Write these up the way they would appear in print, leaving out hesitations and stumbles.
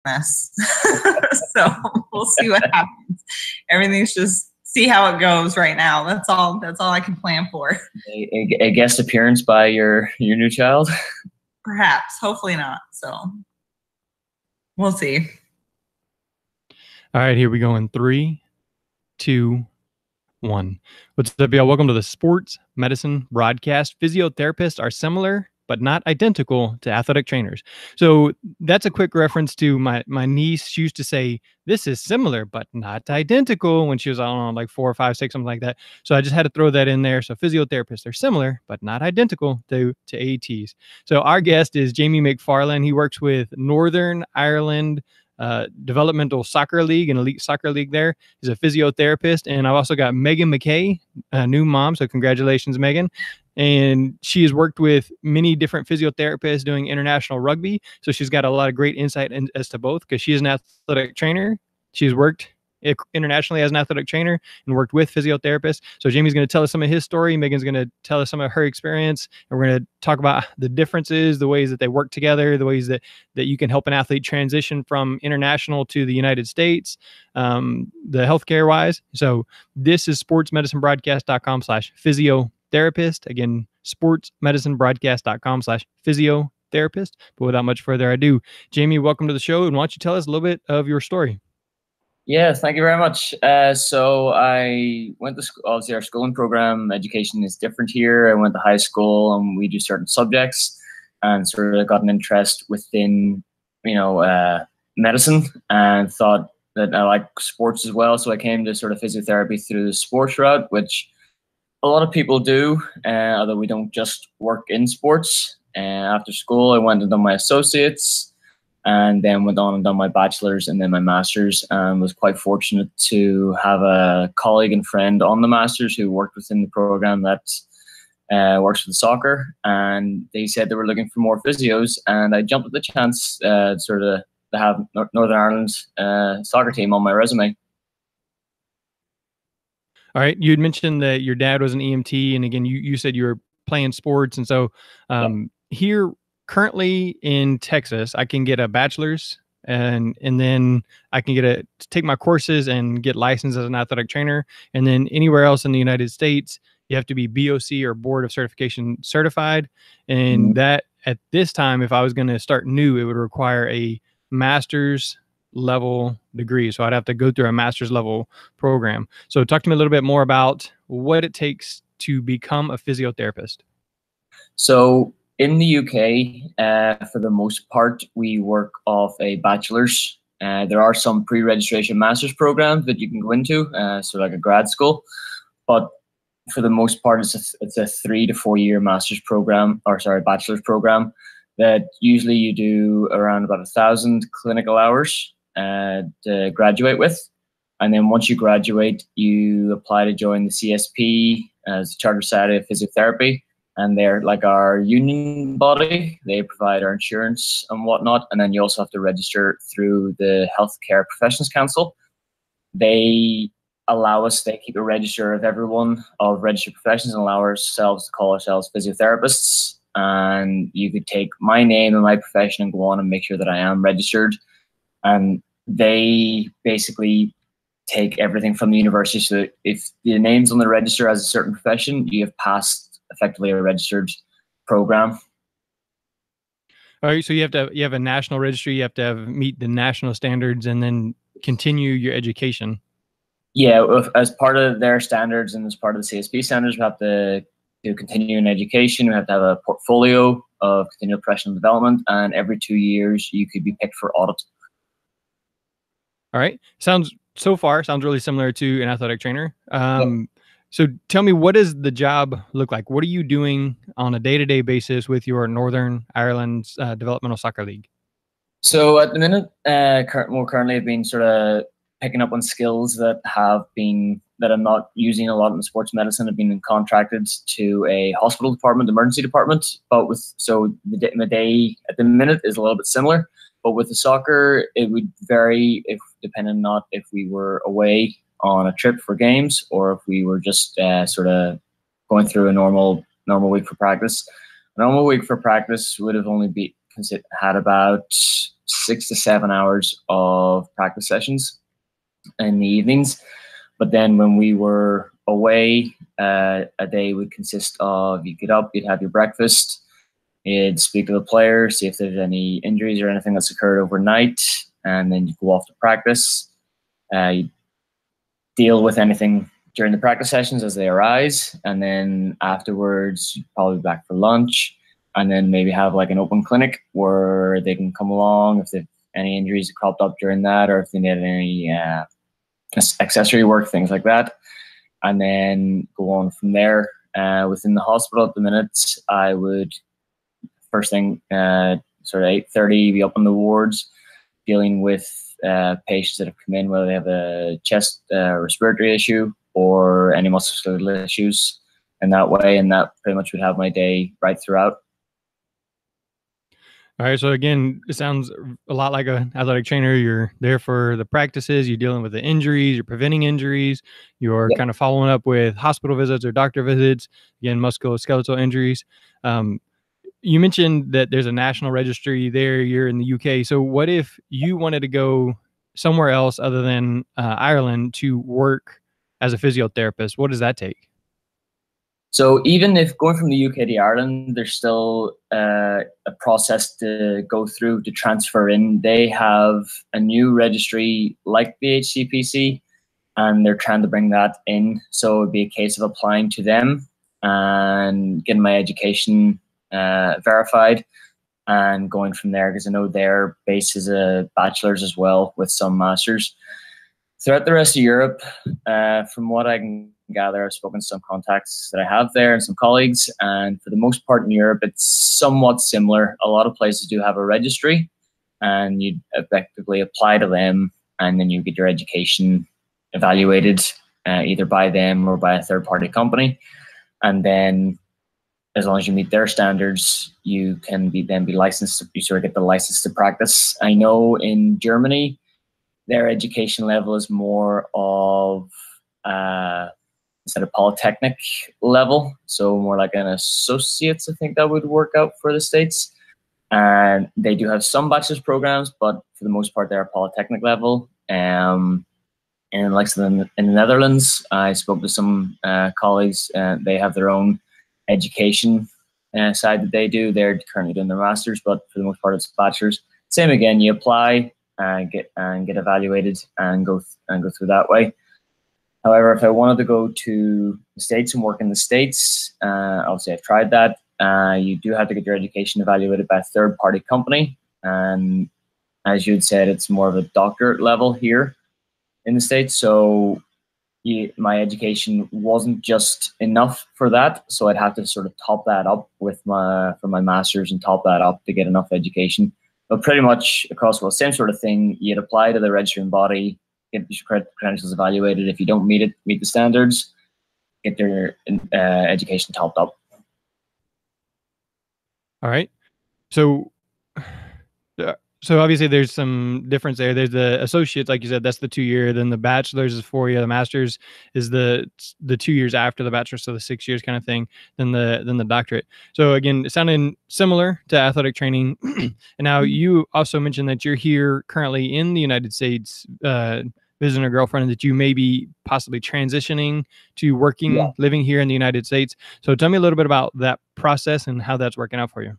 mess. So we'll see what happens. Everything's just see how it goes right now. That's all I can plan for. A guest appearance by your new child? Perhaps, hopefully not. So we'll see. All right, here we go in 3, 2, 1. What's up, y'all? Welcome to the Sports Medicine Broadcast. Physiotherapists are similar but not identical to athletic trainers. So that's a quick reference to my niece. She used to say, this is similar but not identical when she was, I don't know, like 4 or 5, 6, something like that. So I just had to throw that in there. So physiotherapists are similar but not identical to ATs. So our guest is Jamie McFarlan. He works with Northern Ireland Developmental Soccer League and Elite Soccer League there. He's a physiotherapist. And I've also got Meghan McKay, a new mom. So congratulations, Meghan. And she has worked with many different physiotherapists doing international rugby. So she's got a lot of great insight as to both, because she is an athletic trainer. She's worked internationally as an athletic trainer and worked with physiotherapists. So Jamie's going to tell us some of his story. Megan's going to tell us some of her experience. And we're going to talk about the differences, the ways that they work together, the ways that you can help an athlete transition from international to the United States, the healthcare wise. So this is sportsmedicinebroadcast.com/physiotherapist. Again, sportsmedicinebroadcast.com/physiotherapist. But without much further ado, Jamie, welcome to the show. And why don't you tell us a little bit of your story? Yeah, thank you very much. So I went to school. Obviously, our schooling program education is different here. I went to high school and we do certain subjects, and sort of got an interest within, medicine, and thought that I like sports as well. So I came to sort of physiotherapy through the sports route, which a lot of people do, although we don't just work in sports. After school, I went and done my associates, and then went on and done my bachelor's and then my master's, and was quite fortunate to have a colleague and friend on the master's who worked within the program that works with soccer, and they said they were looking for more physios, and I jumped at the chance to have Northern Ireland's soccer team on my resume. All right. You had mentioned that your dad was an EMT, and again, you said you were playing sports, and so here currently in Texas, I can get a bachelor's, and then I can take my courses and get licensed as an athletic trainer. And then anywhere else in the United States, you have to be BOC or Board of Certification certified. And that at this time, if I was going to start new, it would require a master's level degree. So I'd have to go through a master's level program. So talk to me a little bit more about what it takes to become a physiotherapist. So in the UK, for the most part, we work off a bachelor's. There are some pre-registration master's programs that you can go into, so like a grad school. But for the most part, it's a 3 to 4 year bachelor's program that usually you do around about 1,000 clinical hours to graduate with. And then once you graduate, you apply to join the CSP as the Chartered Society of Physiotherapy. And they're like our union body. They provide our insurance and whatnot. And then you also have to register through the Healthcare Professions Council. They keep a register of everyone of registered professions and allow ourselves to call ourselves physiotherapists. And you could take my name and my profession and go on and make sure that I am registered. And they basically take everything from the university. So if the name's on the register as a certain profession, you have passed effectively a registered program. All right, so you have a national registry, you have to meet the national standards and then continue your education. Yeah, as part of their standards and as part of the CSP standards, we have to continue in education. We have to have a portfolio of continual professional development, and every 2 years you could be picked for audit. All right, sounds really similar to an athletic trainer. So tell me, what does the job look like? What are you doing on a day-to-day basis with your Northern Ireland Developmental Soccer League? So at the minute, currently I've been sort of picking up on skills that I'm not using a lot in sports medicine. I've been contracted to a hospital department, emergency department, but my day at the minute is a little bit similar. But with the soccer, it would vary depending on if we were away on a trip for games, or if we were just sort of going through a normal week for practice. A normal week for practice would have only had about 6 to 7 hours of practice sessions in the evenings. But then when we were away, a day would consist of, you get up, you'd have your breakfast, you'd speak to the players, see if there's any injuries or anything that's occurred overnight, and then you go off to practice. You deal with anything during the practice sessions as they arise, and then afterwards, you'd probably be back for lunch, and then maybe have like an open clinic where they can come along if they've any injuries that cropped up during that, or if they need any accessory work, things like that, and then go on from there. Within the hospital at the minute, I would first thing sort of 8:30 be up on the wards dealing with patients that have come in, whether they have a chest respiratory issue or any musculoskeletal issues in that way, and that pretty much would have my day right throughout. All right. So again, it sounds a lot like an athletic trainer. You're there for the practices, you're dealing with the injuries, you're preventing injuries, you're kind of following up with hospital visits or doctor visits, again, musculoskeletal injuries. You mentioned that there's a national registry there. You're in the UK. So what if you wanted to go somewhere else other than Ireland to work as a physiotherapist? What does that take? So even if going from the UK to Ireland, there's still a process to go through to transfer in. They have a new registry like the HCPC, and they're trying to bring that in. So it'd be a case of applying to them and getting my education verified and going from there, because I know their base is a bachelor's as well with some masters. Throughout the rest of Europe, from what I can gather, I've spoken to some contacts that I have there and some colleagues, and for the most part in Europe, it's somewhat similar. A lot of places do have a registry, and you effectively apply to them, and then you get your education evaluated either by them or by a third-party company, and then as long as you meet their standards, you can be licensed. You sort of get the license to practice. I know in Germany, their education level is more of instead of polytechnic level, so more like an associate's. I think that would work out for the States. And they do have some bachelor's programs, but for the most part, they're polytechnic level. And like in the Netherlands, I spoke to some colleagues. They have their own education side that they do. They're currently doing their masters, but for the most part, it's bachelor's. Same again, you apply and get evaluated and go through that way. However, if I wanted to go to the States and work in the States, obviously I've tried that. You do have to get your education evaluated by a third-party company, and as you had said, it's more of a doctorate level here in the States. So my education wasn't just enough for that, so I'd have to sort of top that up for my master's and top that up to get enough education. But pretty much across the world, same sort of thing. You'd apply to the registering body, get your credentials evaluated. If you don't meet the standards, get your education topped up. All right. So obviously there's some difference there. There's the associates, like you said, that's the 2 year. Then the bachelor's is 4 year. The master's is the 2 years after the bachelor, so the 6 years kind of thing. Then the doctorate. So again, it sounded similar to athletic training. And now you also mentioned that you're here currently in the United States, visiting a girlfriend, that you may be possibly transitioning to working, living here in the United States. So tell me a little bit about that process and how that's working out for you.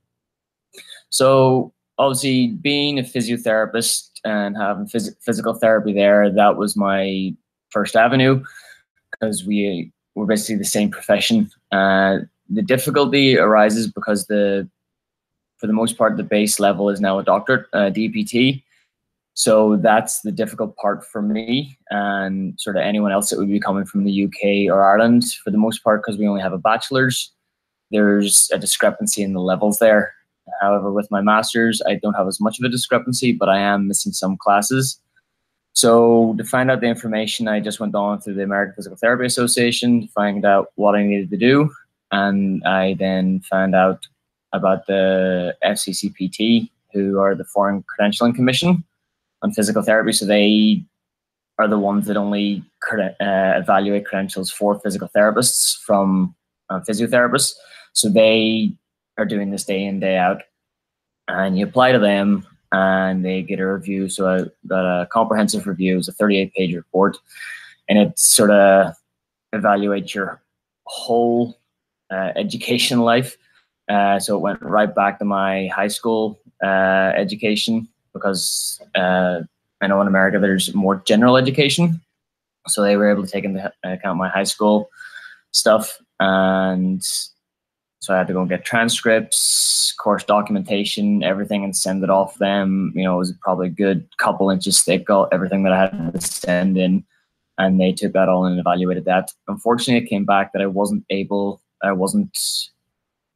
So obviously, being a physiotherapist and having physical therapy there, that was my first avenue, because we were basically the same profession. The difficulty arises because for the most part, the base level is now a doctorate, DPT. So that's the difficult part for me and sort of anyone else that would be coming from the UK or Ireland. For the most part, because we only have a bachelor's, there's a discrepancy in the levels there. However, with my master's, I don't have as much of a discrepancy, but I am missing some classes. So to find out the information, I just went on through the American Physical Therapy Association to find out what I needed to do. And I then found out about the FCCPT, who are the Foreign Credentialing Commission on Physical Therapy. So they are the ones that only evaluate credentials for physical therapists from physiotherapists. So they are doing this day in, day out, and you apply to them, and they get a review. So I got a comprehensive review. It was a 38-page report, and it sort of evaluates your whole education life. So it went right back to my high school education, because I know in America there's more general education. So they were able to take into account my high school stuff. And so I had to go and get transcripts, course documentation, everything, and send it off them. You know, it was probably a good couple inches thick, everything that I had to send in. And they took that all and evaluated that. Unfortunately, it came back that I wasn't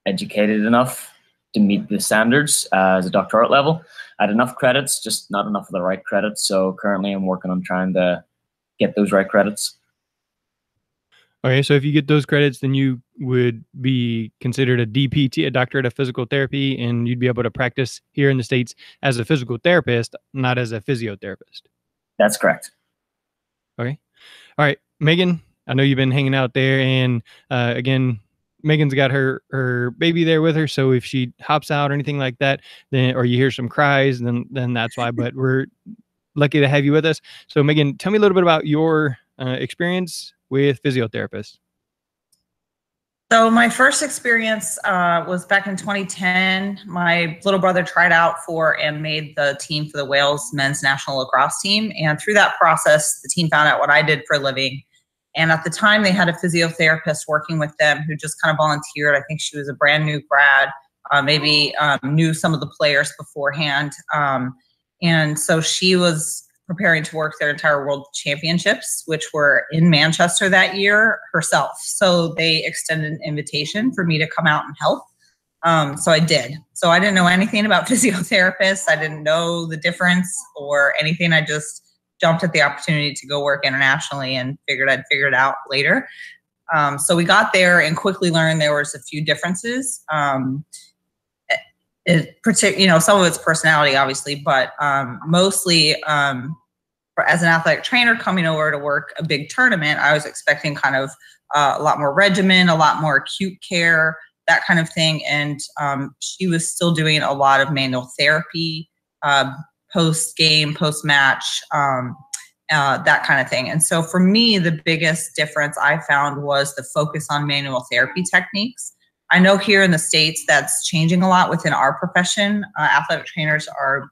educated enough to meet the standards as a doctorate level. I had enough credits, just not enough of the right credits. So currently I'm working on trying to get those right credits. Okay, so if you get those credits, then you would be considered a DPT, a doctorate of physical therapy, and you'd be able to practice here in the States as a physical therapist, not as a physiotherapist. That's correct. Okay. All right, Megan, I know you've been hanging out there, and again, Megan's got her baby there with her, so if she hops out or anything like that, then, or you hear some cries, then that's why. But we're lucky to have you with us. So Megan, tell me a little bit about your experience with physiotherapists. So my first experience was back in 2010. My little brother tried out for and made the team for the Wales men's national lacrosse team. And through that process, the team found out what I did for a living. And at the time, they had a physiotherapist working with them who just kind of volunteered. I think she was a brand new grad, maybe knew some of the players beforehand. And so she was preparing to work their entire world championships, which were in Manchester that year herself. So they extended an invitation for me to come out and help. So I did. So I didn't know anything about physiotherapists. I didn't know the difference or anything. I just jumped at the opportunity to go work internationally and figured I'd figure it out later. So we got there and quickly learned there was a few differences. Some of it's personality, obviously, but mostly as an athletic trainer coming over to work a big tournament, I was expecting kind of a lot more regimen, a lot more acute care, that kind of thing. And she was still doing a lot of manual therapy, post-game, post-match, that kind of thing. And so for me, the biggest difference I found was the focus on manual therapy techniques. I know here in the States that's changing a lot within our profession. Athletic trainers are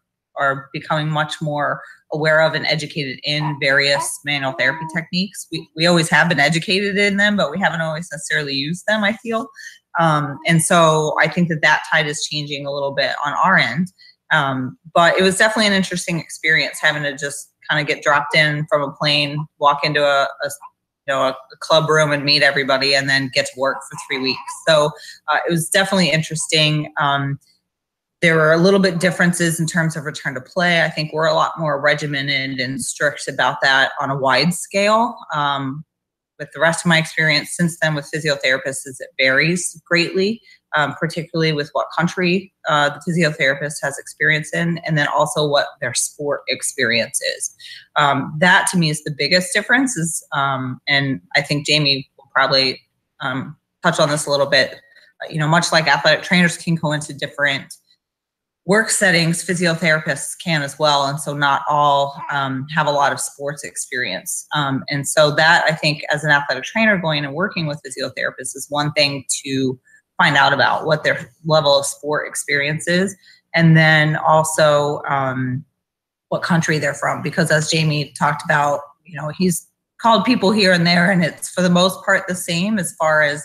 becoming much more aware of and educated in various manual therapy techniques. We always have been educated in them, but we haven't always necessarily used them, I feel. And so I think that tide is changing a little bit on our end. But it was definitely an interesting experience having to just kind of get dropped in from a plane, walk into a club room and meet everybody, and then get to work for 3 weeks. So it was definitely interesting. There were a little bit differences in terms of return to play. I think we're a lot more regimented and strict about that on a wide scale. With the rest of my experience since then with physiotherapists, it varies greatly, particularly with what country the physiotherapist has experience in, and then also what their sport experience is. That to me is the biggest difference is, and I think Jamie will probably touch on this a little bit, much like athletic trainers can go into different work settings, physiotherapists can as well. And so not all have a lot of sports experience. And so that, I think, as an athletic trainer going and working with physiotherapists is one thing to find out about what their level of sport experience is. And then also what country they're from. Because as Jamie talked about, he's called people here and there, and it's for the most part the same as far as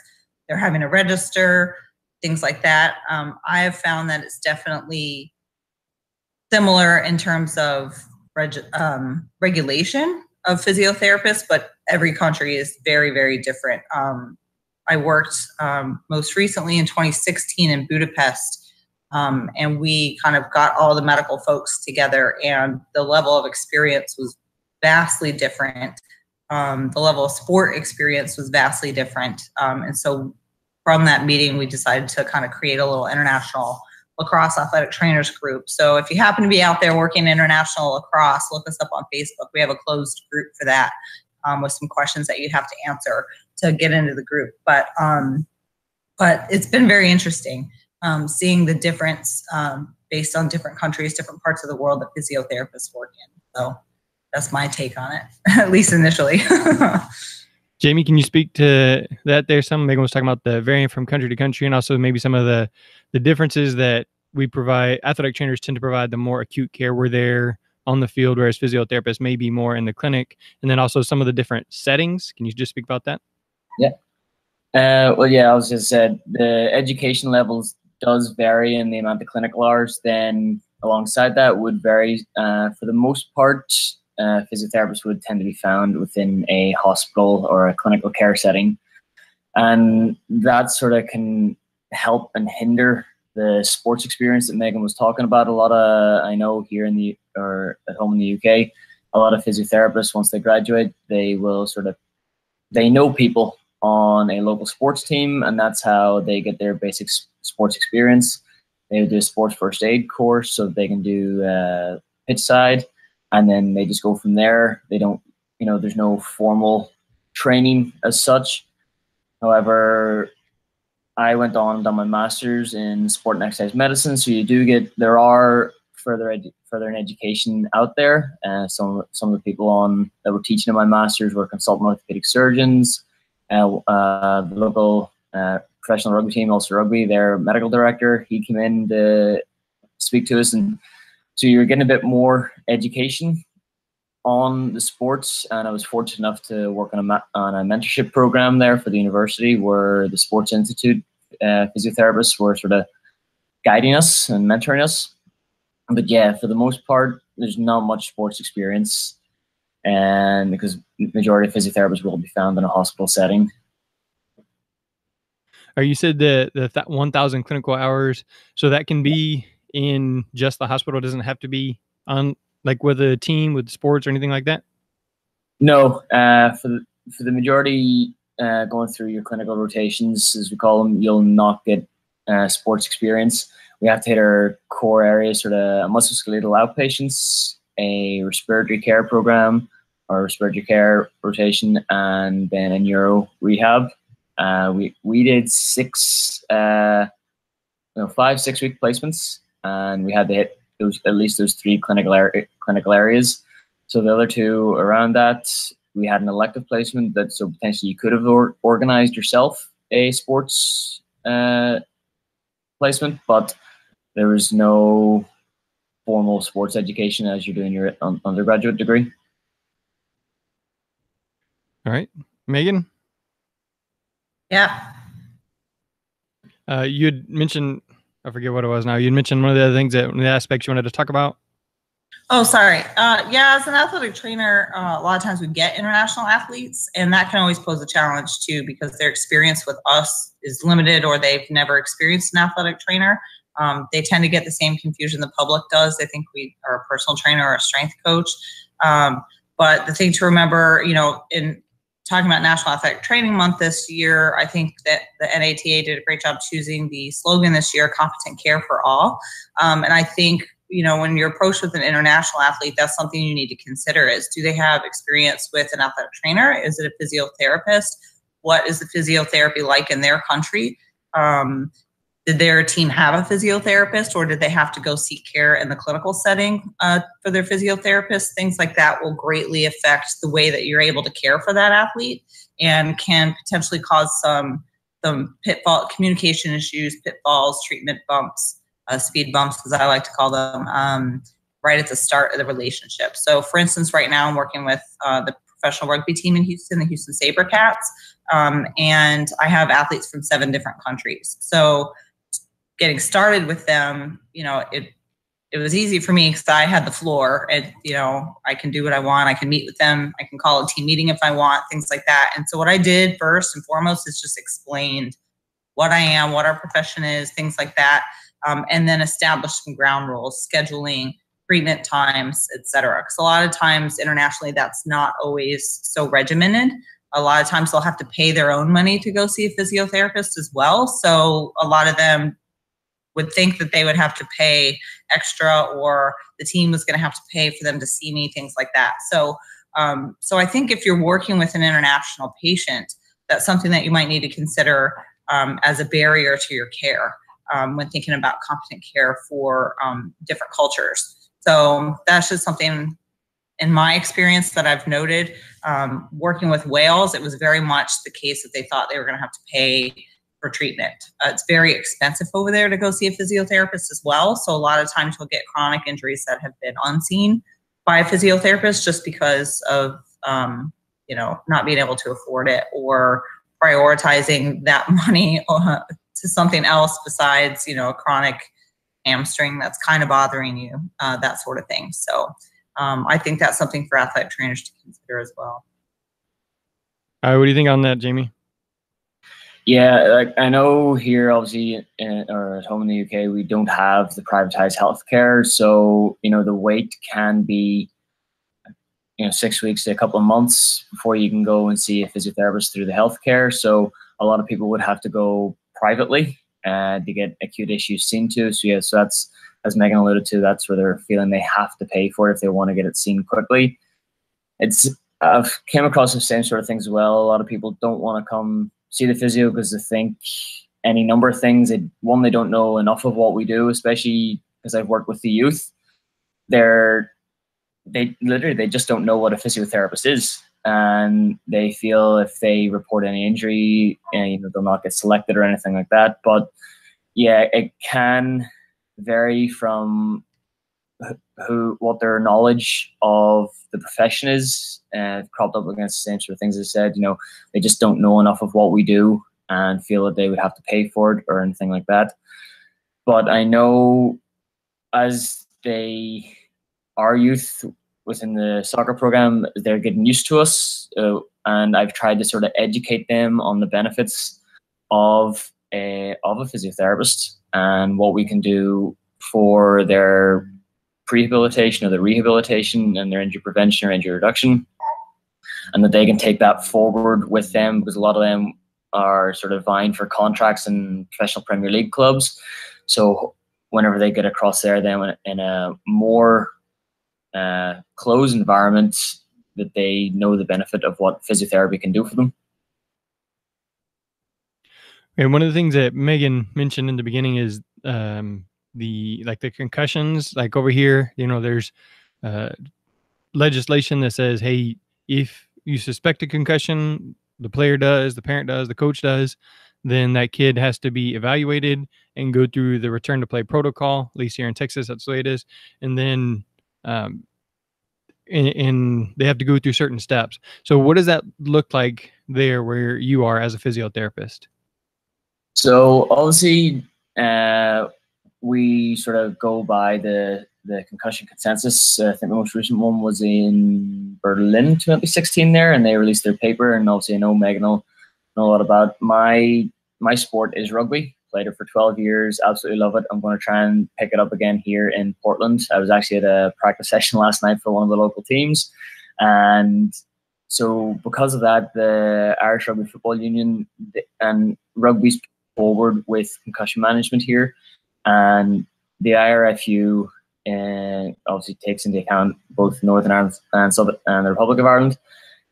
they're having to register, things like that. I have found that it's definitely similar in terms of regulation of physiotherapists, but every country is very, very different. I worked most recently in 2016 in Budapest, and we kind of got all the medical folks together, and the level of experience was vastly different. The level of sport experience was vastly different. And so from that meeting, we decided to kind of create a little international lacrosse athletic trainers group. So if you happen to be out there working international lacrosse, look us up on Facebook. We have a closed group for that with some questions that you'd have to answer to get into the group. But it's been very interesting seeing the difference based on different countries, different parts of the world that physiotherapists work in. So that's my take on it, at least initially. Jamie, can you speak to that? There's some, Meghan was talking about the variant from country to country, and also maybe some of the differences that we provide. Athletic trainers tend to provide the more acute care where they're on the field, whereas physiotherapists may be more in the clinic, and then also some of the different settings. Can you just speak about that? Yeah. Well, yeah, I was just said the education levels does vary in the amount of clinical hours. Then alongside that would vary. For the most part, physiotherapists would tend to be found within a hospital or a clinical care setting. And that sort of can help and hinder the sports experience that Meghan was talking about. A lot of, I know here or at home in the UK, a lot of physiotherapists, once they graduate, they will they know people on a local sports team, and that's how they get their basic sports experience. They do a sports first aid course so they can do pitch side, and then they just go from there. They don't, there's no formal training as such. However, I went on and done my master's in sport and exercise medicine, so there are further in education out there. Some of the people that were teaching in my master's were consultant orthopedic surgeons. The local professional rugby team, Ulster Rugby, their medical director, he came in to speak to us, and so you're getting a bit more education on the sports. And I was fortunate enough to work on a mentorship program there for the university, where the Sports Institute physiotherapists were sort of guiding us and mentoring us. But yeah, for the most part, there's not much sports experience, and because the majority of physiotherapists will be found in a hospital setting. You said the 1,000 clinical hours, so that can be in just the hospital. It doesn't have to be on like with a team, with sports or anything like that? No, for the majority going through your clinical rotations, as we call them, you'll not get sports experience. We have to hit our core areas, sort of musculoskeletal outpatients, a respiratory care program or respiratory care rotation, and then a neuro rehab. We did 5-6 week placements, and we had to hit at least those 3 clinical areas. So the other 2 around that, we had an elective placement so potentially you could have organized yourself a sports placement, but there was no formal sports education as you're doing your undergraduate degree. All right, Meghan. Yeah. You had mentioned, I forget what it was now. You had mentioned one of the other things, one of the aspects you wanted to talk about. Oh, sorry. Yeah, as an athletic trainer, a lot of times we get international athletes, and that can always pose a challenge too, because their experience with us is limited, or they've never experienced an athletic trainer. They tend to get the same confusion the public does. They think we are a personal trainer or a strength coach. But the thing to remember, in talking about National Athletic Training Month this year, I think that the NATA did a great job choosing the slogan this year, competent care for all. And I think, when you're approached with an international athlete, that's something you need to consider is, do they have experience with an athletic trainer? Is it a physiotherapist? What is the physiotherapy like in their country? Did their team have a physiotherapist, or did they have to go seek care in the clinical setting for their physiotherapist? Things like that will greatly affect the way that you're able to care for that athlete, and can potentially cause some communication issues, pitfalls, treatment bumps, speed bumps, as I like to call them, right at the start of the relationship. So for instance, right now I'm working with the professional rugby team in Houston, the Houston SaberCats, and I have athletes from 7 different countries. So getting started with them, it was easy for me because I had the floor, and I can do what I want. I can meet with them. I can call a team meeting if I want, things like that. And so what I did first and foremost is just explained what I am, what our profession is, things like that, and then establish some ground rules, scheduling, treatment times, etc. Because a lot of times internationally, that's not always so regimented. A lot of times they'll have to pay their own money to go see a physiotherapist as well. So a lot of them would think that they would have to pay extra, or the team was going to have to pay for them to see me, things like that. So I think if you're working with an international patient, that's something that you might need to consider as a barrier to your care. when thinking about competent care for different cultures. So that's just something in my experience that I've noted. Working with Wales, it was very much the case that they thought they were going to have to pay for treatment. It's very expensive over there to go see a physiotherapist as well. So a lot of times you'll get chronic injuries that have been unseen by a physiotherapist just because of, not being able to afford it or prioritizing that money to something else besides, a chronic hamstring that's kind of bothering you, that sort of thing. So I think that's something for athletic trainers to consider as well. What do you think on that, Jamie? Yeah, like I know here, obviously, or at home in the UK, we don't have the privatized healthcare. So, the wait can be, 6 weeks to a couple of months before you can go and see a physiotherapist through the healthcare. So a lot of people would have to go privately to get acute issues seen to. So, yeah, so that's, as Megan alluded to, that's where they're feeling they have to pay for it if they want to get it seen quickly. I've came across the same sort of things as well. A lot of people don't want to come see the physio because they think any number of things. They don't know enough of what we do, especially because I've worked with the youth. They just don't know what a physiotherapist is, and they feel if they report any injury, they'll not get selected or anything like that. But yeah, it can vary from what their knowledge of the profession is. Cropped up against the same sort of things I said. They just don't know enough of what we do and feel that they would have to pay for it or anything like that. But I know as our youth within the soccer program, they're getting used to us, and I've tried to sort of educate them on the benefits of a physiotherapist and what we can do for their rehabilitation or the rehabilitation and their injury prevention or injury reduction, and that they can take that forward with them, because a lot of them are sort of vying for contracts in professional Premier League clubs. So whenever they get across there, then in a more closed environment, that they know the benefit of what physiotherapy can do for them. And one of the things that Megan mentioned in the beginning is the concussions. Like over here, there's legislation that says, hey, if you suspect a concussion, the player does, the parent does, the coach does, then that kid has to be evaluated and go through the return to play protocol. At least here in Texas, that's the way it is. And then and they have to go through certain steps. So what does that look like there where you are as a physiotherapist? So obviously, we sort of go by the concussion consensus. I think the most recent one was in Berlin 2016 there, and they released their paper. And obviously I know Megan will know a lot about my sport is rugby. Played it for 12 years, absolutely love it. I'm going to try and pick it up again here in Portland. I was actually at a practice session last night for one of the local teams. And so because of that, the Irish Rugby Football Union and rugby's forward with concussion management here. And the IRFU obviously takes into account both Northern Ireland and the Republic of Ireland.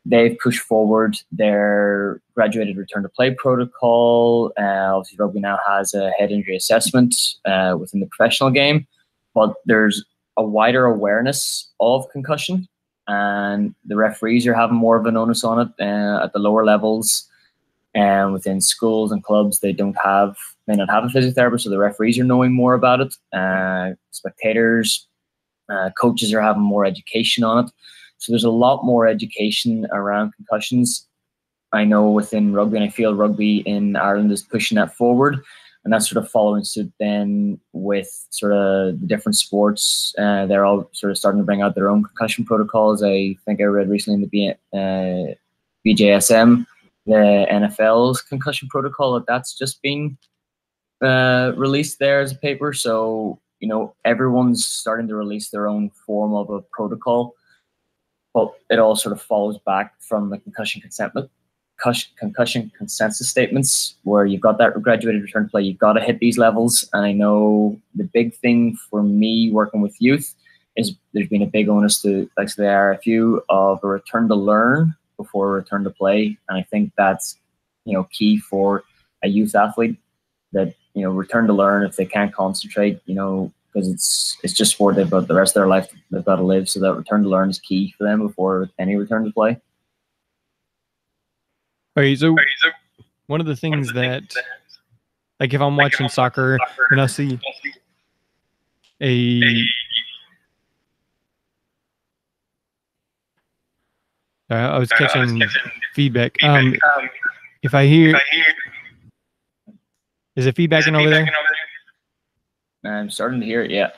They've pushed forward their graduated return to play protocol. Obviously, rugby now has a head injury assessment within the professional game, but there's a wider awareness of concussion, and the referees are having more of an onus on it at the lower levels. And within schools and clubs, they may not have a physiotherapist, so the referees are knowing more about it. Spectators, coaches are having more education on it. So there's a lot more education around concussions. I know within rugby, and I feel rugby in Ireland is pushing that forward, and that's sort of following suit then with sort of the different sports. They're all sort of starting to bring out their own concussion protocols. I think I read recently in the BJSM, the NFL's concussion protocol, that's just been released there as a paper. So, everyone's starting to release their own form of a protocol. But it all sort of follows back from the concussion consensus statements, where you've got that graduated return to play, you've got to hit these levels. And I know the big thing for me working with youth is there's been a big onus to, like the RFU, of a return to learn before a return to play. And I think that's, key for a youth athlete, that return to learn if they can't concentrate, because it's just sport. They've got the rest of their life they've got to live. So that return to learn is key for them before any return to play. Okay, so one of the things that, like if I'm watching soccer and I see I was catching feedback. If I hear, is it feedbacking over there? I'm starting to hear it, yeah.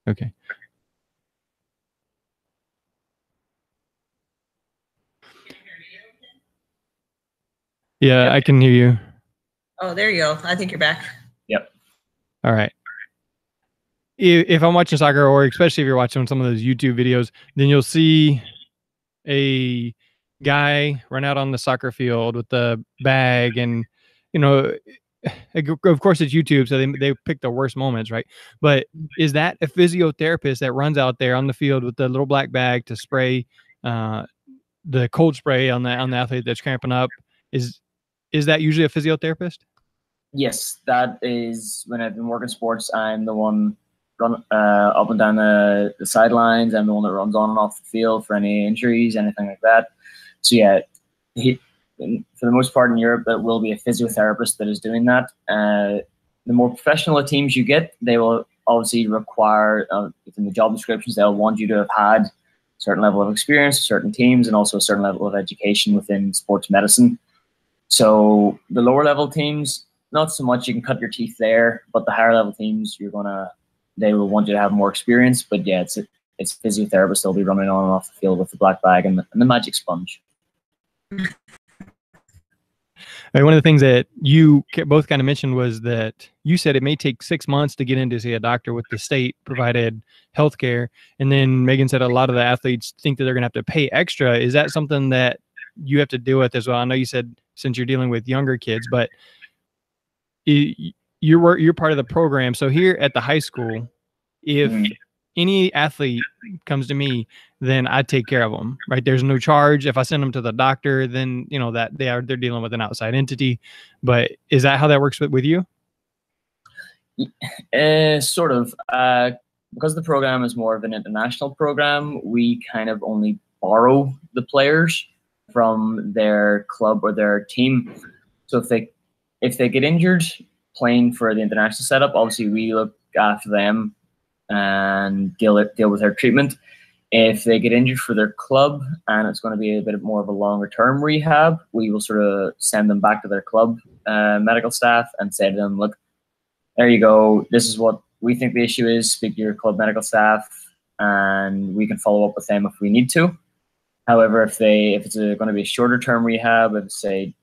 Okay. Yeah, I can hear you. Oh, there you go. I think you're back. Yep. All right. If I'm watching soccer, or especially if you're watching some of those YouTube videos, then you'll see a guy run out on the soccer field with the bag, and of course it's YouTube, so they pick the worst moments, right? But is that a physiotherapist that runs out there on the field with the little black bag to spray the cold spray on the athlete that's cramping up? Is that usually a physiotherapist? Yes, that is when I've been working sports. I'm the one run up and down the sidelines. I'm the one that runs on and off the field for any injuries, anything like that. So yeah, for the most part in Europe, there will be a physiotherapist that is doing that. The more professional teams you get, they will obviously require, within the job descriptions, they'll want you to have had a certain level of experience with certain teams and also a certain level of education within sports medicine. So the lower level teams, not so much. You can cut your teeth there, but the higher level teams, they will want you to have more experience. But yeah, it's physiotherapists. They'll be running on and off the field with the black bag and the magic sponge. One of the things that you both kind of mentioned was that you said it may take 6 months to get in to see a doctor with the state provided healthcare, and then Megan said a lot of the athletes think that they're going to have to pay extra. Is that something that you have to deal with as well? I know you said since you're dealing with younger kids, but you're part of the program. So here at the high school, if any athlete comes to me, then I take care of them, right? There's no charge. If I send them to the doctor, then that they're dealing with an outside entity. But is that how that works with you? Sort of. Because the program is more of an international program, we kind of only borrow the players from their club or their team. So if they get injured playing for the international setup, obviously we look after them and deal with their treatment. If they get injured for their club and it's going to be a bit more of a longer term rehab, we will sort of send them back to their club medical staff and say to them, look, there you go. This is what we think the issue is. Speak to your club medical staff and we can follow up with them if we need to. However, if it's going to be a shorter term rehab, if say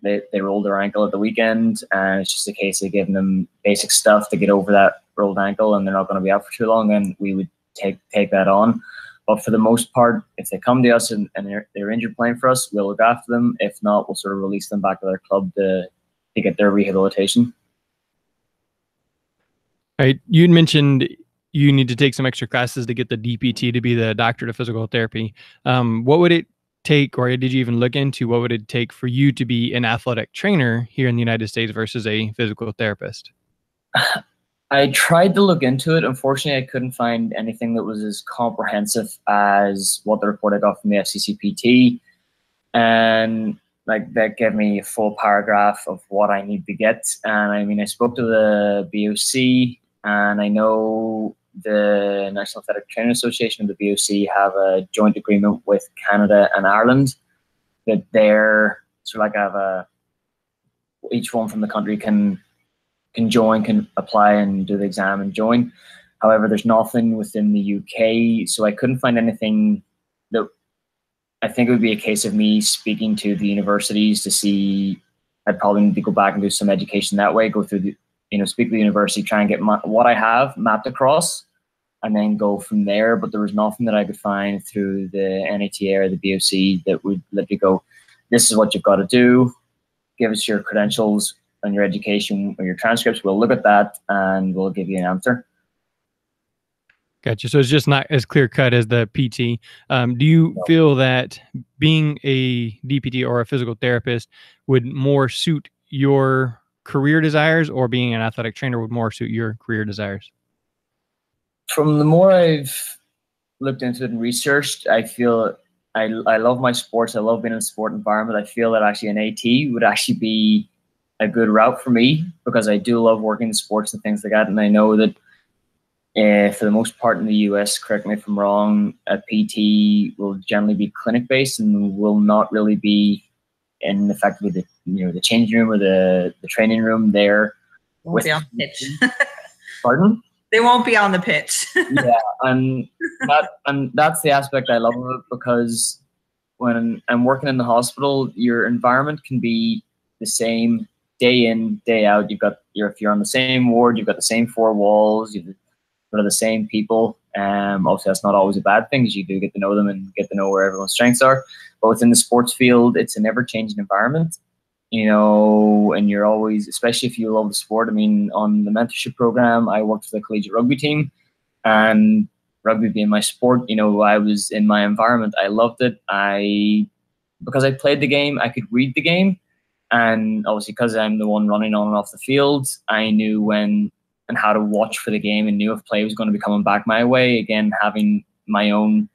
they rolled their ankle at the weekend and it's just a case of giving them basic stuff to get over that rolled ankle and they're not going to be out for too long, then we would take that on. But for the most part, if they come to us and they're injured playing for us, we'll look after them. If not, we'll sort of release them back to their club to get their rehabilitation. All right. You mentioned you need to take some extra classes to get the DPT to be the doctorate of physical therapy. What would it take, or did you even look into what would it take for you to be an athletic trainer here in the United States versus a physical therapist? I tried to look into it. Unfortunately, I couldn't find anything that was as comprehensive as what the report I got from the FCCPT. And that gave me a full paragraph of what I need to get. And I mean, I spoke to the BOC, and I know the National Athletic Training Association and the BOC have a joint agreement with Canada and Ireland that they're sort of each one from the country can join, can apply and do the exam and join. However, there's nothing within the UK, so I couldn't find anything that I think it would be a case of me speaking to the universities to see. I'd probably need to go back and do some education that way, go through speak to the university, try and get what I have mapped across, and then go from there. But there was nothing that I could find through the NATA or the BOC that would let you go, this is what you've got to do, give us your credentials and your education or your transcripts. We'll look at that and we'll give you an answer. Gotcha. So it's just not as clear cut as the PT. Do you feel that being a DPT or a physical therapist would more suit your career desires, or being an athletic trainer would more suit your career desires? From the more I've looked into it and researched, I feel I love my sports. I love being in a sport environment. I feel that actually an AT would actually be a good route for me, because I do love working in sports and things like that. And I know that for the most part in the US, correct me if I'm wrong, a PT will generally be clinic based and will not really be in effectively the changing room or the training room there. Won't be on the pitch. Pardon? They won't be on the pitch. Yeah, and that's the aspect I love of it, because when I'm working in the hospital, your environment can be the same day in, day out. If you're on the same ward, you've got the same four walls, you've got the same people. Obviously, that's not always a bad thing, because you do get to know them and get to know where everyone's strengths are. But within the sports field, it's a never-changing environment, and you're always, especially if you love the sport. I mean, on the mentorship program, I worked for the collegiate rugby team, and rugby being my sport, I was in my environment. I loved it. Because I played the game, I could read the game. And obviously, because I'm the one running on and off the field, I knew when and how to watch for the game and knew if play was going to be coming back my way. Again, having my own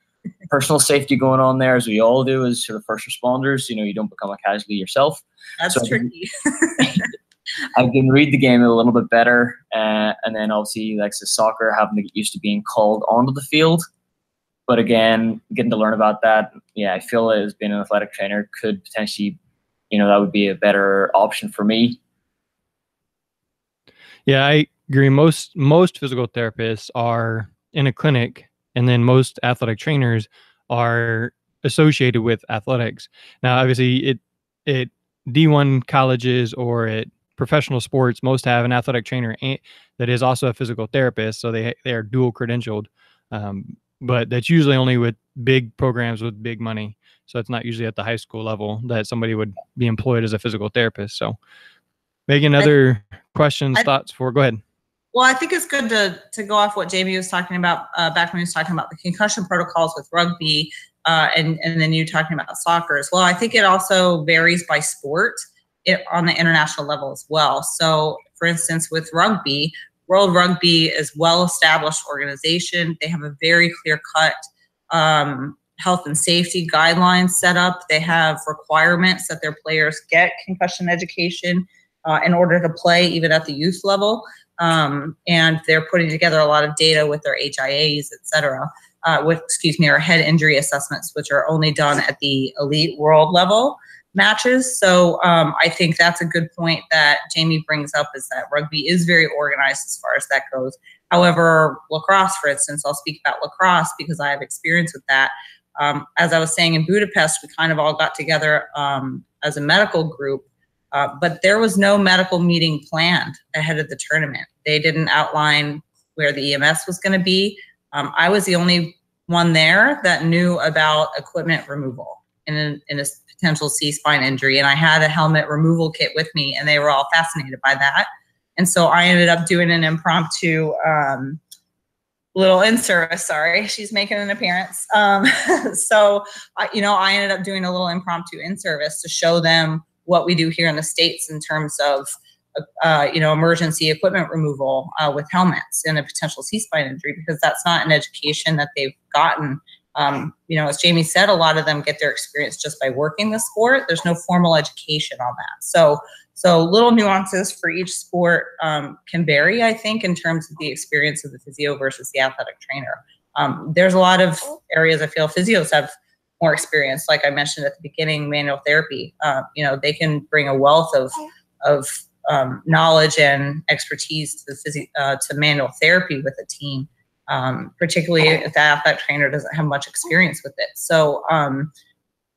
personal safety going on there, as we all do as sort of first responders. You don't become a casualty yourself. That's so tricky. I can read the game a little bit better. And then obviously, like soccer, having to get used to being called onto the field. But again, getting to learn about that, I feel as being an athletic trainer could potentially, that would be a better option for me. Yeah, I agree. Most physical therapists are in a clinic, and then most athletic trainers are associated with athletics. Now, obviously, at D1 colleges or at professional sports, most have an athletic trainer that is also a physical therapist, so they are dual credentialed. But that's usually only with big programs with big money. So it's not usually at the high school level that somebody would be employed as a physical therapist. So, Megan, other questions, thoughts for? Go ahead. Well, I think it's good to go off what Jamie was talking about back when he was talking about the concussion protocols with rugby, and then you talking about soccer as well. I think it also varies by sport on the international level as well. So, for instance, with rugby, World Rugby is well-established organization. They have a very clear-cut health and safety guidelines set up. They have requirements that their players get concussion education in order to play, even at the youth level. And they're putting together a lot of data with their HIAs, et cetera, or head injury assessments, which are only done at the elite world level matches. So I think that's a good point that Jamie brings up, is that rugby is very organized as far as that goes. However, lacrosse, for instance, I'll speak about lacrosse because I have experience with that. As I was saying, in Budapest, we kind of all got together as a medical group, but there was no medical meeting planned ahead of the tournament. They didn't outline where the EMS was going to be. I was the only one there that knew about equipment removal in a potential C-spine injury, and I had a helmet removal kit with me, and they were all fascinated by that. And so I ended up doing an impromptu little in-service. Sorry, she's making an appearance. So I ended up doing a little impromptu in-service to show them what we do here in the States in terms of emergency equipment removal with helmets in a potential C-spine injury, because that's not an education that they've gotten. As Jamie said, a lot of them get their experience just by working the sport. There's no formal education on that. So little nuances for each sport can vary, I think, in terms of the experience of the physio versus the athletic trainer. There's a lot of areas I feel physios have more experience. Like I mentioned at the beginning, manual therapy. They can bring a wealth of knowledge and expertise to manual therapy with a team. Particularly if the athletic trainer doesn't have much experience with it. So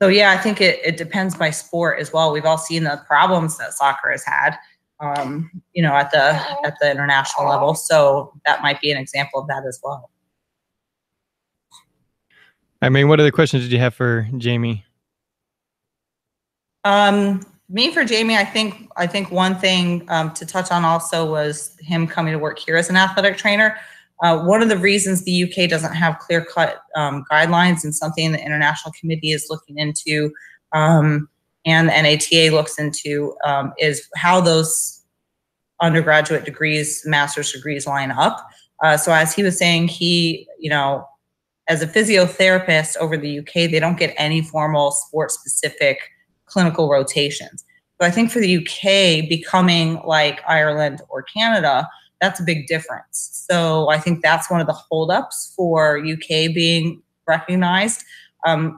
yeah, I think it depends by sport as well. We've all seen the problems that soccer has had, at the international level. So that might be an example of that as well. I mean, what other questions did you have for Jamie? For Jamie, I think one thing to touch on also was him coming to work here as an athletic trainer. One of the reasons the UK doesn't have clear-cut guidelines, and something the International Committee is looking into and the NATA looks into, is how those undergraduate degrees, master's degrees line up. So as he was saying, he, as a physiotherapist over the UK, they don't get any formal sport-specific clinical rotations. But I think for the UK, becoming like Ireland or Canada, that's a big difference. So I think that's one of the holdups for UK being recognized.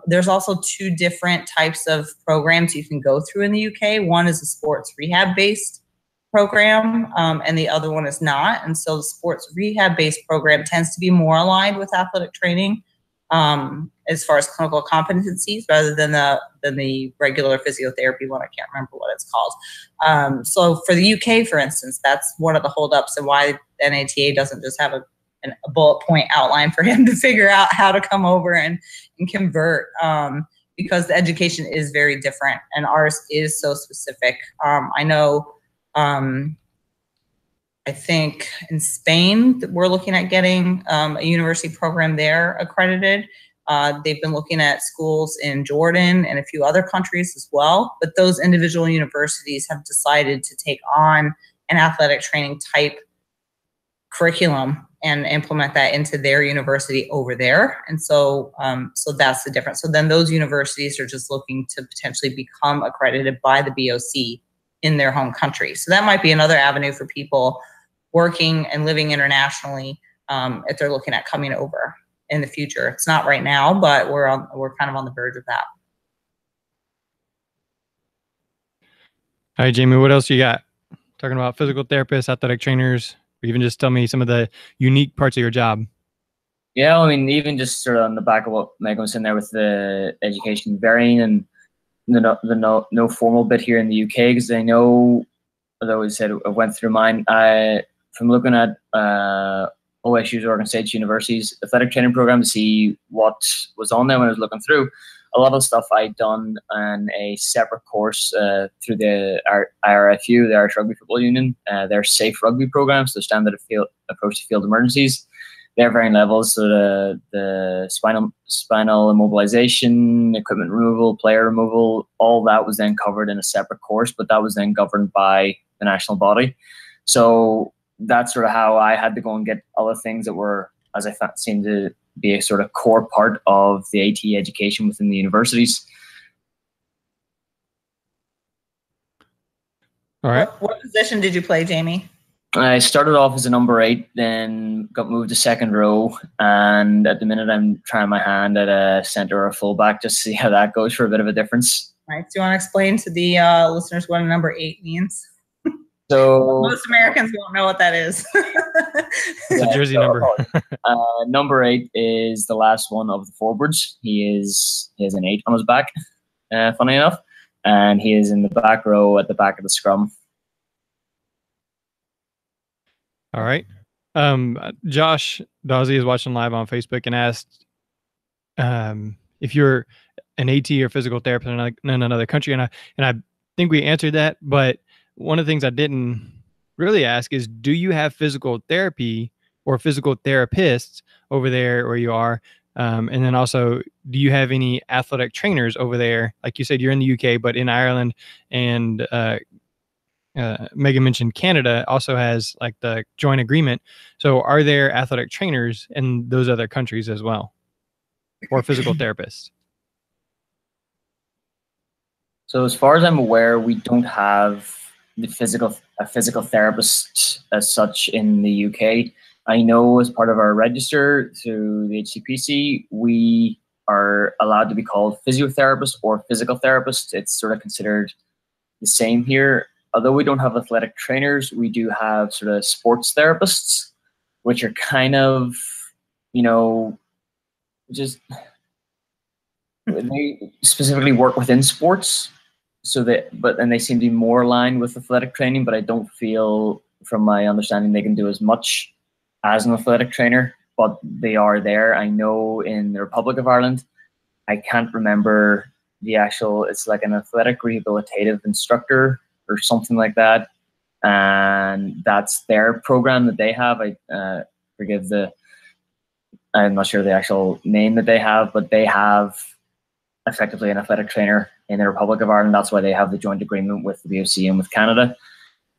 There's also two different types of programs you can go through in the UK. One is a sports rehab-based program, and the other one is not. And so the sports rehab-based program tends to be more aligned with athletic training as far as clinical competencies rather than the regular physiotherapy one. I can't remember what it's called. So for the UK, for instance, that's one of the holdups and why NATA doesn't just have a bullet point outline for him to figure out how to come over and convert, because the education is very different and ours is so specific. I know, I think in Spain, we're looking at getting a university program there accredited. They've been looking at schools in Jordan and a few other countries as well. But those individual universities have decided to take on an athletic training type curriculum and implement that into their university over there. And so, so that's the difference. So then those universities are just looking to potentially become accredited by the BOC in their home country. So that might be another avenue for people working and living internationally if they're looking at coming over in the future. It's not right now, but we're kind of on the verge of that. All right, Jamie, what else you got? Talking about physical therapists, athletic trainers, or even just tell me some of the unique parts of your job. Yeah, I mean, even just sort of on the back of what Meghan was saying there with the education varying and the no formal bit here in the UK, because I know, although I said I went through mine, from looking at OSU's Oregon State University's athletic training program to see what was on there when I was looking through, a lot of stuff I'd done on a separate course through the IRFU, the Irish Rugby Football Union, their safe rugby programs, the standard approach to field emergencies. They're varying levels, so the spinal immobilization, equipment removal, player removal, all that was then covered in a separate course, but that was then governed by the national body. So that's sort of how I had to go and get other things that were, as I found, seemed to be a sort of core part of the AT education within the universities. All right. What position did you play, Jamie? I started off as a number 8, then got moved to second row, and at the minute I'm trying my hand at a center or a fullback just to see how that goes for a bit of a difference. All right. Do you want to explain to the listeners what a number 8 means? So most Americans won't know what that is. It's a jersey number. Number 8 is the last one of the forwards. He has an 8 on his back, funny enough, and he is in the back row at the back of the scrum. All right. Josh Dawsey is watching live on Facebook and asked if you're an AT or physical therapist in another country, and I think we answered that, but one of the things I didn't really ask is, do you have physical therapy or physical therapists over there where you are? And then also, do you have any athletic trainers over there? Like you said, you're in the UK, but in Ireland, and Megan mentioned Canada also has like the joint agreement. So are there athletic trainers in those other countries as well, or physical therapists? So as far as I'm aware, we don't have a physical therapist as such in the UK. I know as part of our register through the HCPC, we are allowed to be called physiotherapist or physical therapist. It's sort of considered the same here. Although we don't have athletic trainers, we do have sort of sports therapists, which are kind of, just they specifically work within sports. So and they seem to be more aligned with athletic training, but I don't feel, from my understanding, they can do as much as an athletic trainer, but they are there. I know in the Republic of Ireland, I can't remember the actual, it's like an athletic rehabilitative instructor or something like that. And that's their program that they have. I'm not sure the actual name that they have, but they have effectively an athletic trainer in the Republic of Ireland. That's why they have the joint agreement with the BOC and with Canada.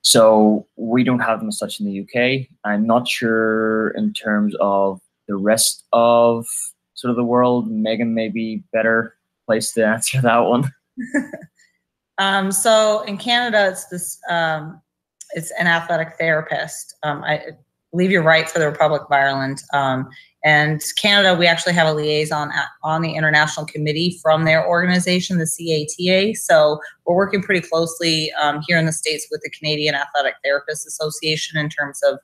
So we don't have them as such in the UK. I'm not sure in terms of the rest of sort of the world. Megan may be better placed to answer that one. So in Canada, it's this, it's an athletic therapist. I believe you're right for the Republic of Ireland. And Canada, we actually have a liaison on the international committee from their organization, the CATA. So we're working pretty closely here in the States with the Canadian Athletic Therapists Association in terms of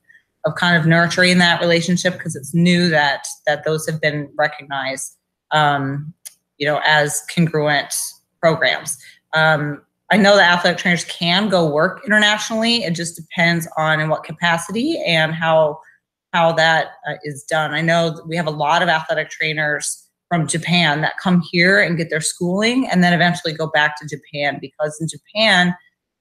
kind of nurturing that relationship, because it's new that those have been recognized, as congruent programs. I know that athletic trainers can go work internationally. It just depends on in what capacity and how that is done. I know that we have a lot of athletic trainers from Japan that come here and get their schooling and then eventually go back to Japan, because in Japan,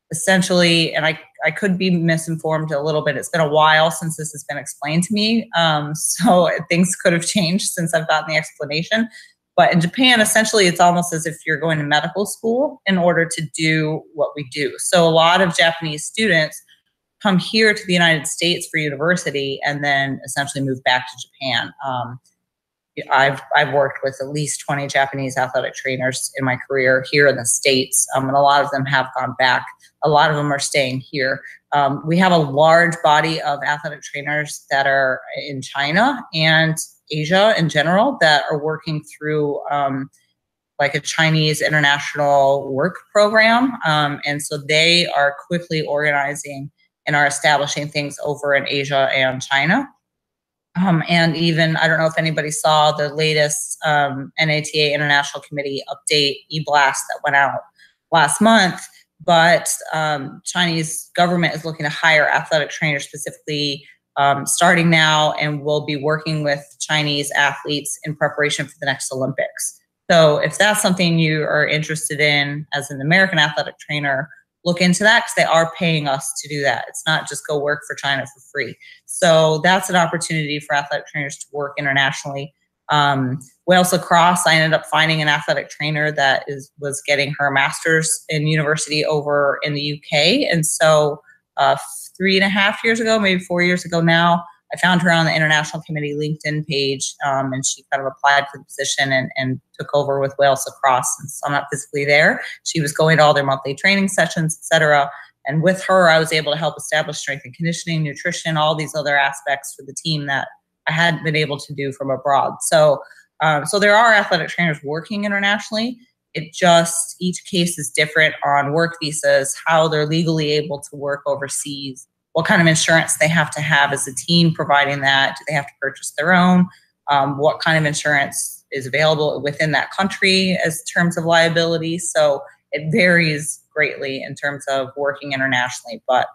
essentially, and I could be misinformed a little bit. It's been a while since this has been explained to me. So things could have changed since I've gotten the explanation. But in Japan, essentially, it's almost as if you're going to medical school in order to do what we do. So a lot of Japanese students come here to the United States for university and then essentially move back to Japan. I've worked with at least 20 Japanese athletic trainers in my career here in the States, and a lot of them have gone back. A lot of them are staying here. We have a large body of athletic trainers that are in China and Asia in general that are working through like a Chinese international work program. And so they are quickly organizing and are establishing things over in Asia and China. And even, I don't know if anybody saw the latest NATA International Committee update e-blast that went out last month, but Chinese government is looking to hire athletic trainers specifically starting now, and will be working with Chinese athletes in preparation for the next Olympics. So if that's something you are interested in as an American athletic trainer, look into that, because they are paying us to do that. It's not just go work for China for free. So that's an opportunity for athletic trainers to work internationally. Wales Lacrosse, I ended up finding an athletic trainer that was getting her master's in university over in the UK. And so 3.5 years ago, maybe 4 years ago now, I found her on the international committee LinkedIn page, and she kind of applied for the position and took over with Wales Lacrosse. Since I'm not physically there, she was going to all their monthly training sessions, etc. And with her, I was able to help establish strength and conditioning, nutrition, all these other aspects for the team that I hadn't been able to do from abroad. So there are athletic trainers working internationally. It just, each case is different on work visas, how they're legally able to work overseas, what kind of insurance they have to have as a team providing that. Do they have to purchase their own? What kind of insurance is available within that country as terms of liability? So it varies greatly in terms of working internationally, but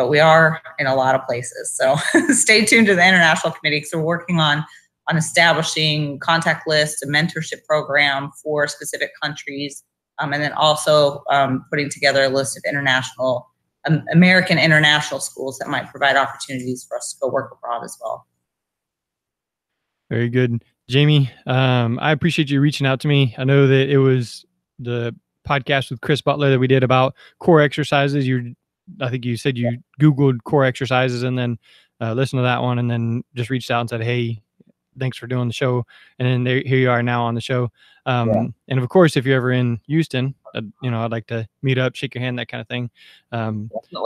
we are in a lot of places. So stay tuned to the international committee, because we're working on establishing contact lists, a mentorship program for specific countries, and then also putting together a list of American international schools that might provide opportunities for us to go work abroad as well. Very good. Jamie, I appreciate you reaching out to me. I know that it was the podcast with Chris Butler that we did about core exercises. I think you said you Googled core exercises and then listened to that one, and then just reached out and said, hey, thanks for doing the show. And then here you are now on the show. And of course, if you're ever in Houston, I'd like to meet up, shake your hand, that kind of thing.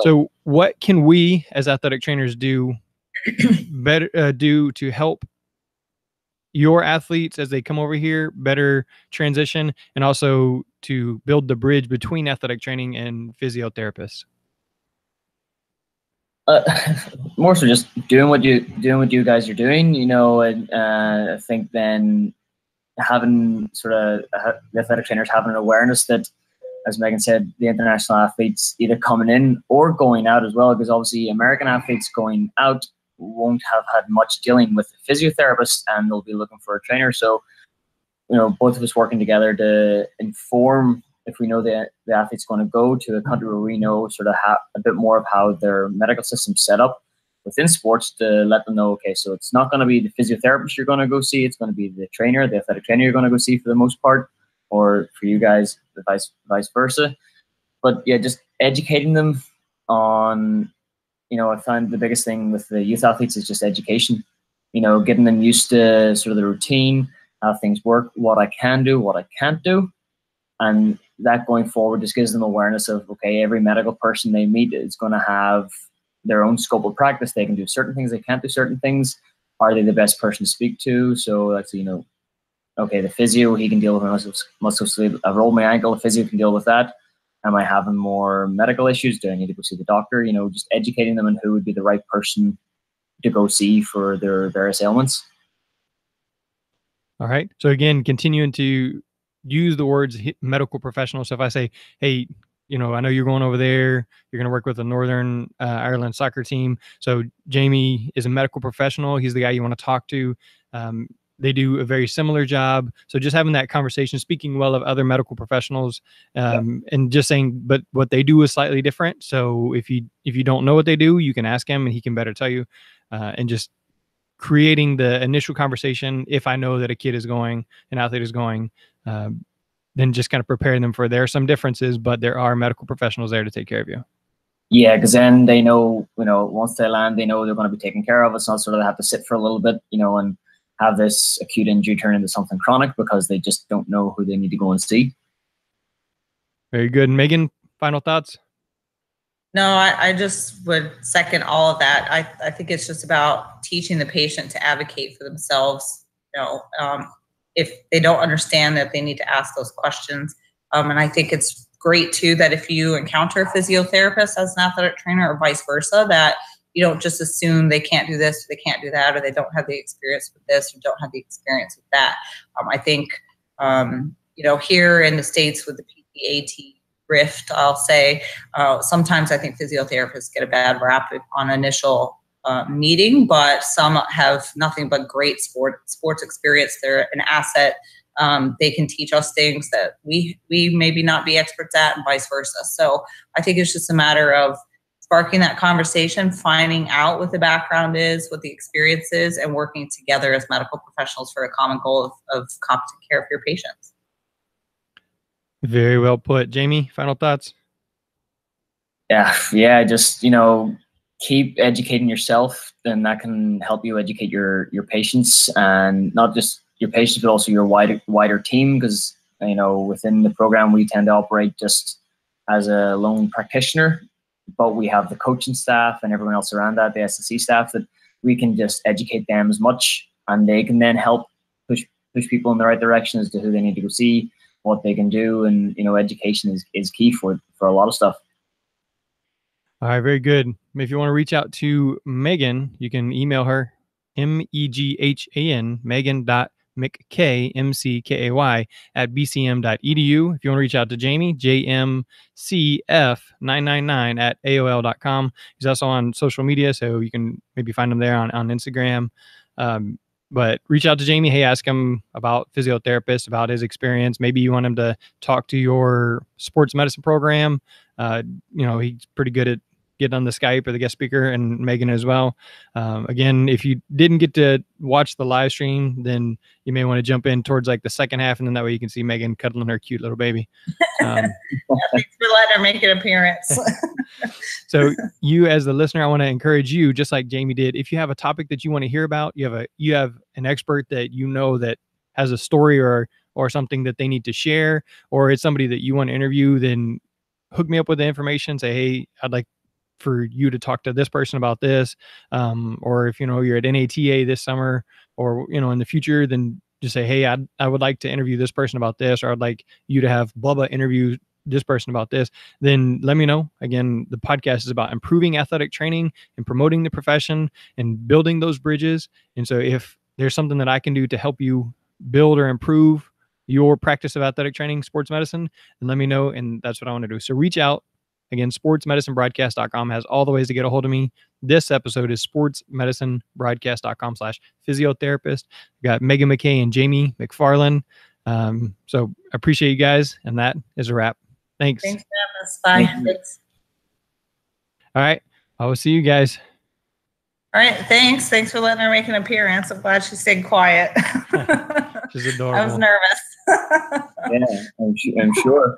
So what can we as athletic trainers do to help your athletes as they come over here better transition, and also to build the bridge between athletic training and physiotherapists? More so just doing what you guys are doing, and I think then having sort of the athletic trainers having an awareness that, as Megan said, the international athletes either coming in or going out as well, because obviously American athletes going out won't have had much dealing with a physiotherapist, and they'll be looking for a trainer. So, both of us working together to inform, if we know the athlete's going to go to a country where we know sort of a bit more of how their medical system's set up within sports, to let them know, okay, so it's not going to be the physiotherapist you're going to go see, it's going to be the athletic trainer you're going to go see for the most part, or for you guys, the vice versa. But yeah, just educating them on, I find the biggest thing with the youth athletes is just education, getting them used to sort of the routine, how things work, what I can do, what I can't do. And that going forward just gives them awareness of, okay, every medical person they meet is going to have their own scope of practice. They can do certain things, they can't do certain things. Are they the best person to speak to? So that's, okay, the physio, he can deal with my muscle. I've rolled my ankle, the physio can deal with that. Am I having more medical issues? Do I need to go see the doctor? Just educating them on who would be the right person to go see for their various ailments. All right. So again, continuing to use the words medical professional. So if I say, hey, I know you're going over there, you're going to work with the Northern Ireland soccer team. So Jamie is a medical professional. He's the guy you want to talk to. They do a very similar job. So just having that conversation, speaking well of other medical professionals, and just saying, but what they do is slightly different. So if you don't know what they do, you can ask him and he can better tell you, and just creating the initial conversation. If I know that an athlete is going, then just kind of preparing them for, there are some differences, but there are medical professionals there to take care of you. Yeah, because then they know, once they land, they know they're going to be taken care of. It's not sort of they have to sit for a little bit, and have this acute injury turn into something chronic because they just don't know who they need to go and see. Very good. Megan, final thoughts? No, I just would second all of that. I think it's just about teaching the patient to advocate for themselves. If they don't understand that, they need to ask those questions. And I think it's great too that if you encounter a physiotherapist as an athletic trainer or vice versa, that you don't just assume they can't do this, or they can't do that, or they don't have the experience with this, or don't have the experience with that. I think, here in the States with the PPAT rift, I'll say, sometimes I think physiotherapists get a bad rap on initial meeting, but some have nothing but great sports experience. They're an asset. They can teach us things that we maybe not be experts at, and vice versa. So I think it's just a matter of sparking that conversation, finding out what the background is, what the experience is, and working together as medical professionals for a common goal of competent care for your patients. Very well put. Jamie, final thoughts? Yeah. Just, keep educating yourself, and that can help you educate your patients, and not just your patients, but also your wider team. Because, within the program, we tend to operate just as a lone practitioner, but we have the coaching staff and everyone else around that, the S&C staff, that we can just educate them as much, and they can then help push people in the right direction as to who they need to go see, what they can do. And, education is key for a lot of stuff. All right, very good. If you want to reach out to Megan, you can email her, MEGHAN, Megan.McKay, MCKAY, at bcm.edu. If you want to reach out to Jamie, JMCF999 at AOL.com. He's also on social media, so you can maybe find him there on Instagram. But reach out to Jamie. Hey, ask him about physiotherapist, about his experience. Maybe you want him to talk to your sports medicine program. He's pretty good at getting on the Skype or the guest speaker, and Megan as well. Again, if you didn't get to watch the live stream, then you may want to jump in towards like the second half, and then that way you can see Megan cuddling her cute little baby. Thanks for letting her make an appearance. So you, as the listener, I want to encourage you, just like Jamie did, if you have a topic that you want to hear about, you have an expert that that has a story or something that they need to share, or it's somebody that you want to interview, then hook me up with the information. Say, hey, I'd like for you to talk to this person about this. Or if, you're at NATA this summer, or, in the future, then just say, hey, I would like to interview this person about this, or I'd like you to have Bubba interview this person about this. Then let me know. Again, the podcast is about improving athletic training and promoting the profession and building those bridges. And so if there's something that I can do to help you build or improve your practice of athletic training, sports medicine, then let me know. And that's what I want to do. So reach out. Again, sportsmedicinebroadcast.com has all the ways to get a hold of me. This episode is sportsmedicinebroadcast.com/physiotherapist. We got Meghan McKay and Jamie McFarlan. So I appreciate you guys. And that is a wrap. Thanks. Thanks for having us. Bye. Thanks. All right. I will see you guys. All right. Thanks. Thanks for letting her make an appearance. I'm glad she stayed quiet. She's adorable. I was nervous. Yeah, I'm sure.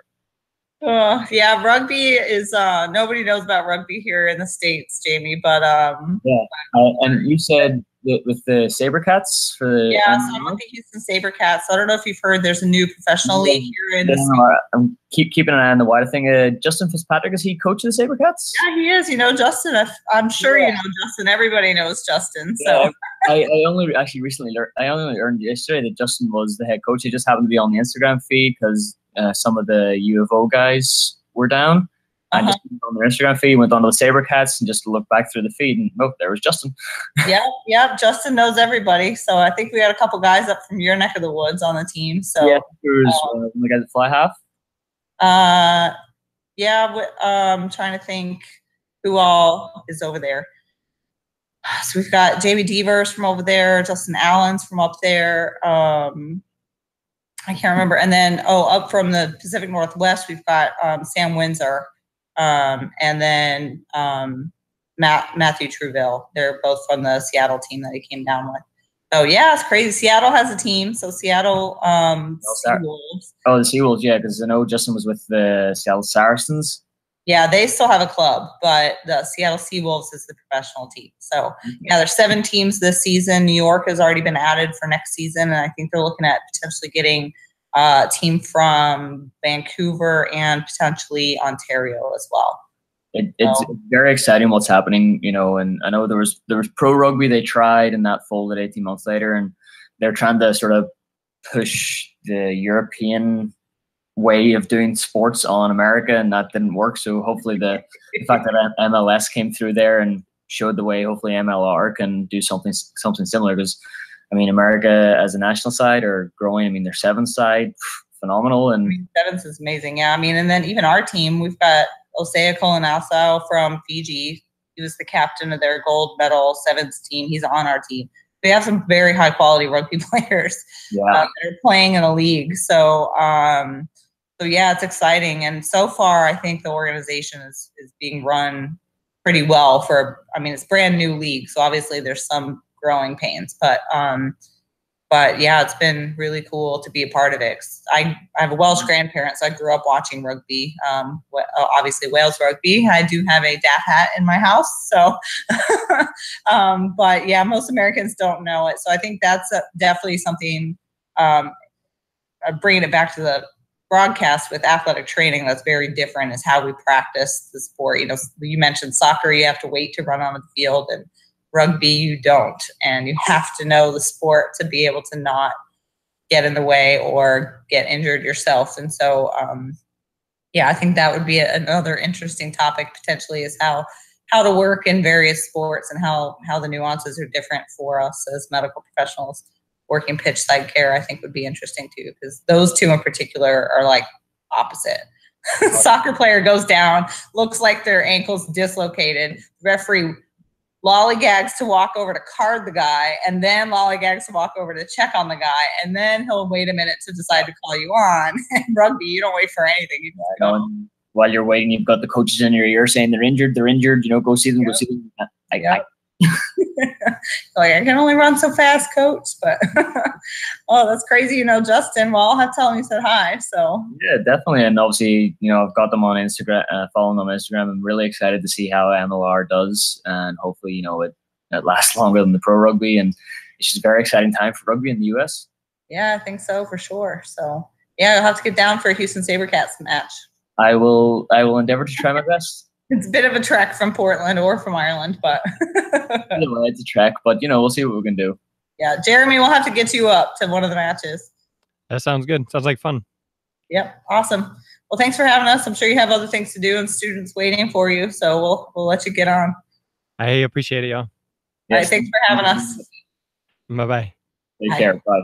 Yeah, rugby is nobody knows about rugby here in the States, Jamie, but and you said with the Sabercats for the yeah, so I'm with the Houston Sabercats. I don't know if you've heard there's a new professional league here in the States. I'm keeping an eye on the wider thing. Justin Fitzpatrick, is he coach of the Sabercats? Yeah, he is. You know Justin. I'm sure you know Justin. Everybody knows Justin. So I only actually recently learned. I only learned yesterday that Justin was the head coach. He just happened to be on the Instagram feed because some of the U of O guys were down. And just on their Instagram feed, went on to the Sabercats and just looked back through the feed, and there was Justin. Yep. Justin knows everybody. So I think we had a couple guys up from your neck of the woods on the team. So yeah, there was the guys that fly half. I'm trying to think who all is over there. So we've got Jamie Devers from over there, Justin Allen's from up there. I can't remember. And then up from the Pacific Northwest, we've got Sam Windsor. And then Matthew Truville. They're both from the Seattle team that he came down with. So yeah, it's crazy. Seattle has a team. So Seattle Seawolves. Oh, the Seawolves, yeah, because I know Justin was with the Seattle Saracens. Yeah, they still have a club, but the Seattle Seawolves is the professional team. So yeah, there's 7 teams this season. New York has already been added for next season, and I think they're looking at potentially getting a team from Vancouver and potentially Ontario as well. It's very exciting what's happening, and I know there was pro rugby they tried and that folded 18 months later, and they're trying to sort of push the European way of doing sports on America, and that didn't work. So hopefully the fact that MLS came through there and showed the way, hopefully MLR can do something similar, because I mean, America as a national side are growing. I mean, their 7th side, phenomenal. And 7th is amazing. Yeah. I mean, and then even our team, we've got Osea Kolanasau from Fiji. He was the captain of their gold medal 7th team. He's on our team. We have some very high quality rugby players that are playing in a league. So yeah, it's exciting. And so far, I think the organization is being run pretty well it's a brand new league. So obviously there's some growing pains, but yeah, it's been really cool to be a part of it. I have a Welsh grandparent, so I grew up watching rugby, obviously Wales rugby. I do have a DAF hat in my house, so but yeah, most Americans don't know it. So I think that's definitely something, bringing it back to the broadcast with athletic training, that's very different, is how we practice the sport. You mentioned soccer, you have to wait to run on the field, and rugby, you don't, and you have to know the sport to be able to not get in the way or get injured yourself. And so, I think that would be another interesting topic potentially, is how to work in various sports and how the nuances are different for us as medical professionals working pitch side care. I think would be interesting too, because those two in particular are like opposite. Soccer player goes down, looks like their ankle's dislocated. Referee lollygags to walk over to card the guy, and then lollygags to walk over to check on the guy, and then he'll wait a minute to decide to call you on. In rugby, you don't wait for anything. You just go. While you're waiting, you've got the coaches in your ear saying they're injured. Go see them. Go see them. Like, I can only run so fast, coach. But oh, that's crazy. Justin. Well, I'll have to tell him you said hi. So yeah, definitely. And obviously, I've got them on Instagram, following them on Instagram. I'm really excited to see how MLR does, and hopefully, it lasts longer than the pro rugby. And it's just a very exciting time for rugby in the US. Yeah, I think so, for sure. So yeah, I'll have to get down for a Houston Sabercats match. I will endeavor to try my best. It's a bit of a trek from Portland or from Ireland, but it's a trek, but we'll see what we can do. Yeah, Jeremy, we'll have to get you up to one of the matches. That sounds good. Sounds like fun. Yep, awesome. Well, thanks for having us. I'm sure you have other things to do and students waiting for you, so we'll let you get on. I appreciate it, y'all. Yes. All right, thanks for having us. Bye-bye. Take care. Bye.